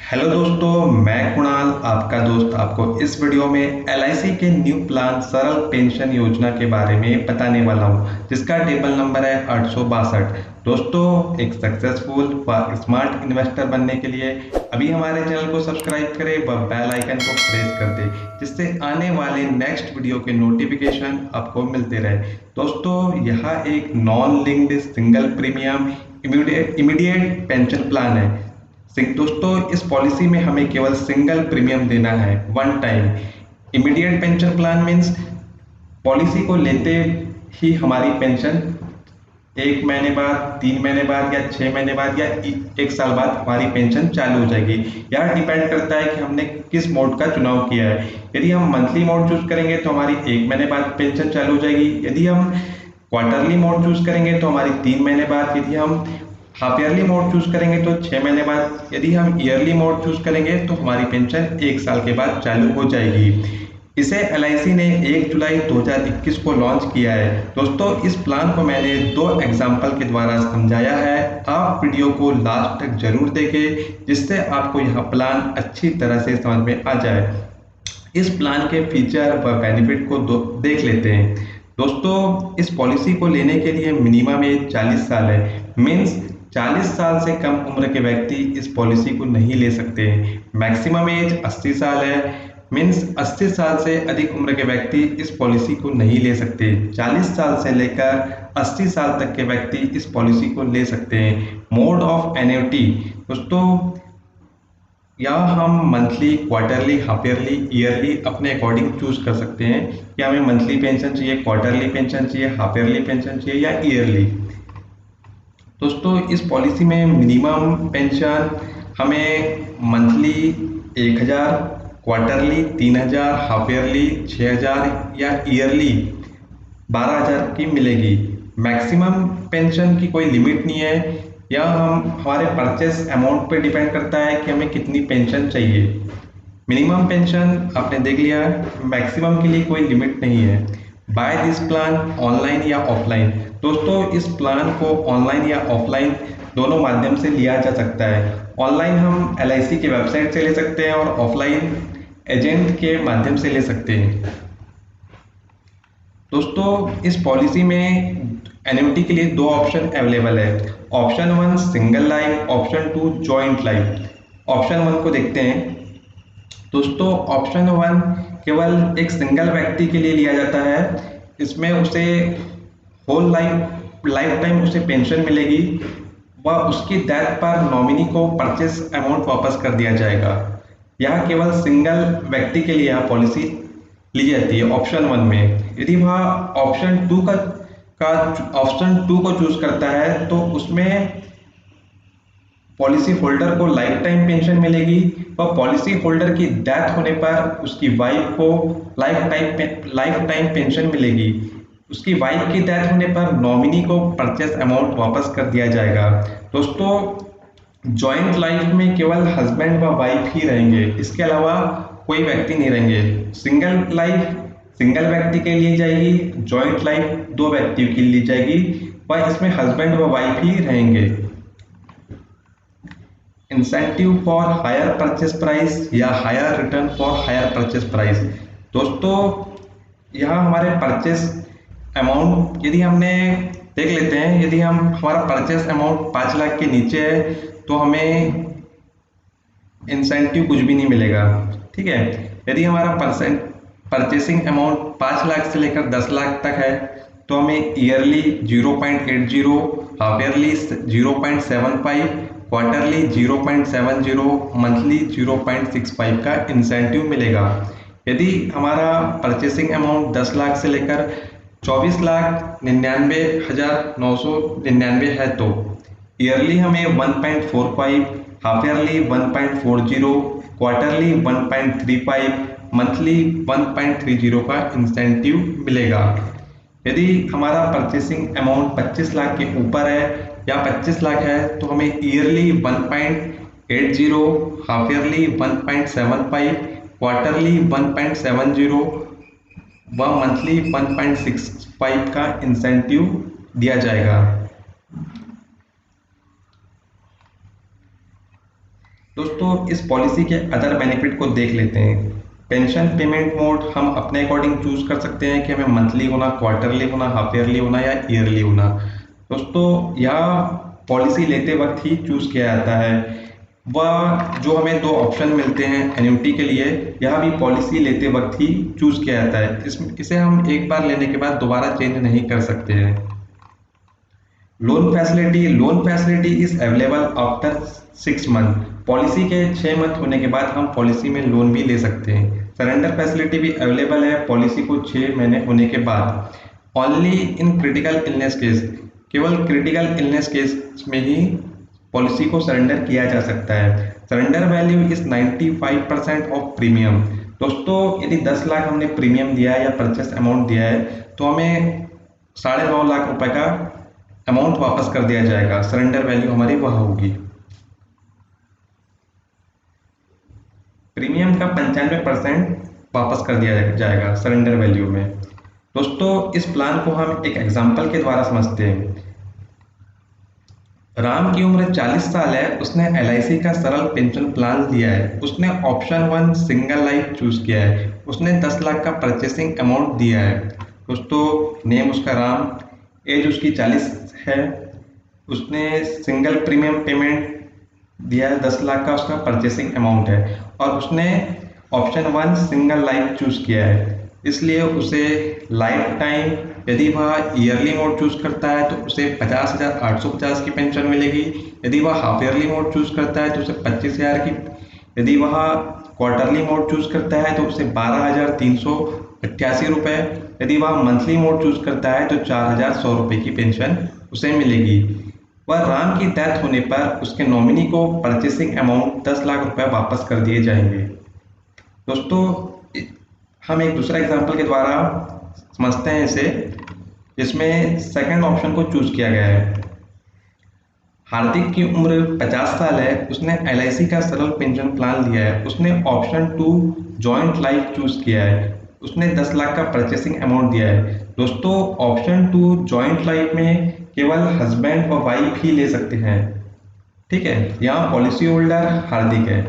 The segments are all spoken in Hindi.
हेलो दोस्तों, मैं कुणाल आपका दोस्त आपको इस वीडियो में एलआईसी के न्यू प्लान सरल पेंशन योजना के बारे में बताने वाला हूं, जिसका टेबल नंबर है 862। दोस्तों, एक सक्सेसफुल व स्मार्ट इन्वेस्टर बनने के लिए अभी हमारे चैनल को सब्सक्राइब करें व बेल आइकन को प्रेस कर दें, जिससे आने वाले नेक्स्ट वीडियो के नोटिफिकेशन आपको मिलते रहे। दोस्तों, यह एक non linked single premium immediate pension plan है। दोस्तों, इस पॉलिसी में हमें केवल सिंगल प्रीमियम देना है, one time. Immediate pension plan means policy को लेते ही हमारी पेंशन 1 महीने बाद, 3 महीने बाद या 6 महीने बाद या 1 साल बाद हमारी पेंशन चालू हो जाएगी। यह डिपेंड करता है कि हमने किस मोड का चुनाव किया है। यदि हम मंथली मोड चूज करेंगे तो हमारी 1 महीने बाद पेंशन चालू हो जाएगी। यदि हम क्वार्टरली मोड चूज करेंगे तो हमारी 3 महीने बाद। यदि हम हाफ ईयरली मोड चूज करेंगे तो 6 महीने बाद। यदि हम ईयरली मोड चूज करेंगे तो हमारी पेंशन 1 साल के बाद चालू हो जाएगी। इसे एलआईसी ने 1 जुलाई 2021 को लॉन्च किया है। दोस्तों, इस प्लान को मैंने 2 एग्जाम्पल के द्वारा समझाया है। आप वीडियो को लास्ट तक जरूर देखें, जिससे आपको यह प्लान अच्छी तरह से समझ में आ जाए। इस प्लान के फीचर व बेनिफिट को देख लेते हैं। दोस्तों, इस पॉलिसी को लेने के लिए मिनिमम एज 40 साल है। मीन्स 40 साल से कम उम्र के व्यक्ति इस पॉलिसी को नहीं ले सकते हैं। मैक्सिमम एज 80 साल है। मीन्स 80 साल से अधिक उम्र के व्यक्ति इस पॉलिसी को नहीं ले सकते। 40 साल से लेकर 80 साल तक के व्यक्ति इस पॉलिसी को ले सकते हैं। मोड ऑफ एन्युटी, दोस्तों, या हम monthly, quarterly, half yearly, yearly अपने अकॉर्डिंग चूज कर सकते हैं कि हमें मंथली पेंशन चाहिए, क्वार्टरली पेंशन चाहिए, हाफ ईयरली पेंशन चाहिए या ईयरली। दोस्तों, इस पॉलिसी में मिनिमम पेंशन हमें मंथली 1000, क्वार्टरली 3000, हाफ ईयरली 6000 या ईयरली 12000 की मिलेगी। मैक्सिमम पेंशन की कोई लिमिट नहीं है। यह हमारे परचेस अमाउंट पे डिपेंड करता है कि हमें कितनी पेंशन चाहिए। मिनिमम पेंशन आपने देख लिया, मैक्सिमम के लिए कोई लिमिट नहीं है। बाय दिस प्लान ऑनलाइन या ऑफलाइन, दोस्तों, इस प्लान को ऑनलाइन या ऑफलाइन दोनों माध्यम से लिया जा सकता है। ऑनलाइन हम एलआईसी की वेबसाइट से ले सकते हैं और ऑफलाइन एजेंट के माध्यम से ले सकते हैं। दोस्तों, इस पॉलिसी में एन्युटी के लिए 2 ऑप्शन अवेलेबल है। Option 1 single life, option 2 joint life. Option 1 को देखते हैं। दोस्तों, ऑप्शन 1 केवल एक सिंगल व्यक्ति के लिए लिया जाता है। इसमें उसे होल लाइफ टाइम उसे पेंशन मिलेगी व उसकी डेथ पर नॉमिनी को परचेस अमाउंट वापस कर दिया जाएगा। यह केवल सिंगल व्यक्ति के लिए यह पॉलिसी ली जाती है ऑप्शन 1 में। यदि वह ऑप्शन 2 को चूज करता है तो उसमें पॉलिसी होल्डर को लाइफ टाइम पेंशन मिलेगी व पॉलिसी होल्डर की डेथ होने पर उसकी वाइफ को लाइफ टाइम पेंशन मिलेगी। उसकी वाइफ की डेथ होने पर नॉमिनी को परचेस अमाउंट वापस कर दिया जाएगा। दोस्तों, जॉइंट लाइफ में केवल हस्बैंड व वाइफ ही रहेंगे, इसके अलावा कोई व्यक्ति नहीं रहेंगे। सिंगल लाइफ सिंगल व्यक्ति के लिए जाएगी, जॉइंट लाइफ 2 व्यक्तियों के लिए जाएगी व इसमें हस्बैंड व वाइफ ही रहेंगे। Incentive for higher purchase price या higher return for higher purchase price, दोस्तों, यह हमारे परचेस अमाउंट यदि हमने देख लेते हैं। यदि हमारा परचेस अमाउंट 5 लाख के नीचे है तो हमें इंसेंटिव कुछ भी नहीं मिलेगा, ठीक है। यदि हमारा परचेसिंग अमाउंट 5 लाख से लेकर 10 लाख तक है तो हमें yearly 0.80, half yearly 0.75, quarterly 0.70, monthly 0.65 का इंसेंटिव मिलेगा। यदि हमारा परचेसिंग अमाउंट 10 लाख से लेकर 24,99,999 है तो ईयरली हमें 1.45, हाफ ईयरली 1.40, क्वार्टरली 1.35, मंथली 1.30 का इंसेंटिव मिलेगा। यदि हमारा परचेसिंग अमाउंट 25 लाख के ऊपर है या 25 लाख है तो हमें ईयरली 1.80, हाफ ईयरली 1.75, क्वार्टरली 1.70 व मंथली 1.65 का इंसेंटिव दिया जाएगा। दोस्तों इस पॉलिसी के अदर बेनिफिट को देख लेते हैं। पेंशन पेमेंट मोड हम अपने अकॉर्डिंग चूज कर सकते हैं कि हमें मंथली होना, क्वार्टरली होना, हाफ ईयरली होना या ईयरली होना। दोस्तों यह पॉलिसी लेते वक्त ही चूज किया जाता है। वह जो हमें दो ऑप्शन मिलते हैं एन्युटी के लिए, यह भी पॉलिसी लेते वक्त ही चूज किया जाता है। इसे हम एक बार लेने के बाद दोबारा चेंज नहीं कर सकते हैं। Loan facility is available after 6 month. Policy के 6 मंथ होने के बाद हम पॉलिसी में लोन भी ले सकते हैं। सरेंडर फैसिलिटी भी अवेलेबल है पॉलिसी को 6 महीने होने के बाद। Only in critical illness case, केवल क्रिटिकल इलनेस केस में ही पॉलिसी को सरेंडर किया जा सकता है। Surrender value is 95% of premium. दोस्तों यदि 10 लाख हमने प्रीमियम दिया है या परचेस अमाउंट दिया है तो हमें 9.5 लाख रुपए का अमाउंट वापस कर दिया जाएगा। सरेंडर वैल्यू हमारी वह होगी। प्रीमियम का 95% वापस कर दिया जाएगा सरेंडर वैल्यू में। दोस्तों इस प्लान को हम एक एग्जांपल के द्वारा समझते हैं। राम की उम्र 40 साल है, उसने LIC का सरल पेंशन प्लान लिया है। उसने ऑप्शन 1 सिंगल लाइफ चूज किया है। उसने 10 लाख का परचेसिंग अमाउंट दिया है। दोस्तों नेम उसका राम, एज उसकी 40 है, उसने सिंगल प्रीमियम पेमेंट दिया है, 10 लाख का उसका परचेसिंग अमाउंट है और उसने ऑप्शन 1 सिंगल लाइफ चूज किया है। इसलिए उसे लाइफ टाइम, यदि वह ईयरली मोड चूज करता है तो उसे 50,850 की पेंशन मिलेगी। यदि वह हाफ ईयरली मोड चूज करता है तो उसे 25,000 की। यदि वह क्वार्टरली मोड चूज करता है तो उसे 12,388 रुपये। यदि वह मंथली मोड चूज करता है तो 4,100 रुपये की पेंशन उसे मिलेगी। वह राम की डेथ होने पर उसके नॉमिनी को परचेसिंग अमाउंट 10 लाख रुपए वापस कर दिए जाएंगे। दोस्तों हम एक दूसरा एग्जांपल के द्वारा समझते हैं इसे, जिसमें सेकंड ऑप्शन को चूज किया गया है। हार्दिक की उम्र 50 साल है, उसने LIC का सरल पेंशन प्लान लिया है। उसने ऑप्शन 2 जॉइंट लाइफ चूज किया है। उसने 10 लाख का परचेसिंग अमाउंट दिया है। दोस्तों ऑप्शन 2 जॉइंट लाइफ में केवल हस्बैंड और वाइफ ही ले सकते हैं। ठीक है, यहाँ पॉलिसी होल्डर हार्दिक है,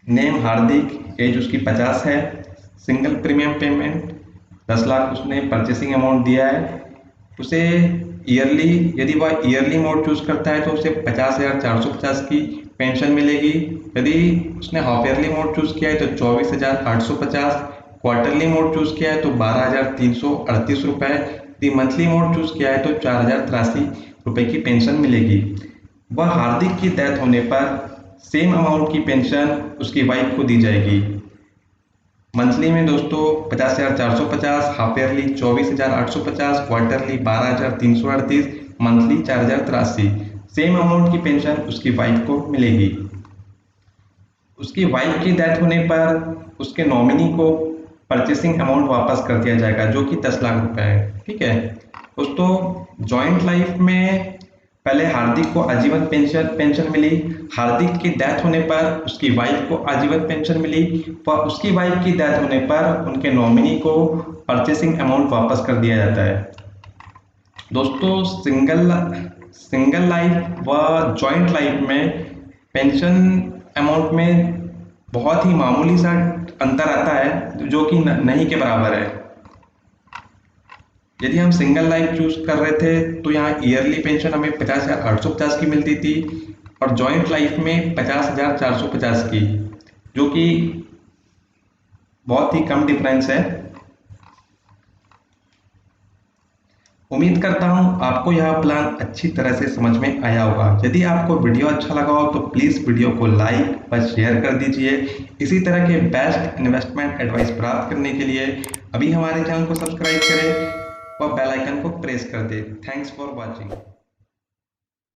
नेम हार्दिक, एज उसकी 50 है, सिंगल प्रीमियम पेमेंट 10 लाख उसने परचेसिंग अमाउंट दिया है। उसे ईयरली, यदि वह ईयरली मोड चूज करता है तो उसे 50,450 की पेंशन मिलेगी। यदि उसने हाफ ईयरली मोड चूज किया है तो 24,850, क्वार्टरली मोड चूज किया है तो 12,338 रुपये, यदि मंथली मोड चूज किया है तो 4,083 रुपये की पेंशन मिलेगी। वह हार्दिक की डेथ होने पर सेम अमाउंट की पेंशन उसकी वाइफ को दी जाएगी। मंथली में दोस्तों 50,450, half yearly 24,850, quarterly 12,338, monthly 4,083। Same amount की पेंशन उसकी वाइफ को मिलेगी। उसकी वाइफ की डेथ होने पर उसके नॉमिनी को परचेसिंग अमाउंट वापस कर दिया जाएगा जो कि 10 लाख रुपए है। ठीक है दोस्तों, जॉइंट लाइफ में पहले हार्दिक को आजीवन पेंशन मिली। हार्दिक की डेथ होने पर उसकी वाइफ को आजीवन पेंशन मिली व उसकी वाइफ की डेथ होने पर उनके नॉमिनी को परचेसिंग अमाउंट वापस कर दिया जाता है। दोस्तों सिंगल लाइफ व जॉइंट लाइफ में पेंशन अमाउंट में बहुत ही मामूली सा अंतर आता है जो कि नहीं के बराबर है। यदि हम सिंगल लाइफ चूज कर रहे थे तो यहाँ ईयरली पेंशन हमें 50,850 की मिलती थी और जॉइंट लाइफ में 50,450 की, जो कि बहुत ही कम डिफरेंस है। उम्मीद करता हूं आपको यह प्लान अच्छी तरह से समझ में आया होगा। यदि आपको वीडियो अच्छा लगा हो तो प्लीज़ वीडियो को लाइक व शेयर कर दीजिए। इसी तरह के बेस्ट इन्वेस्टमेंट एडवाइस प्राप्त करने के लिए अभी हमारे चैनल को सब्सक्राइब करें व बेल आइकन को प्रेस कर दें। Thanks for watching.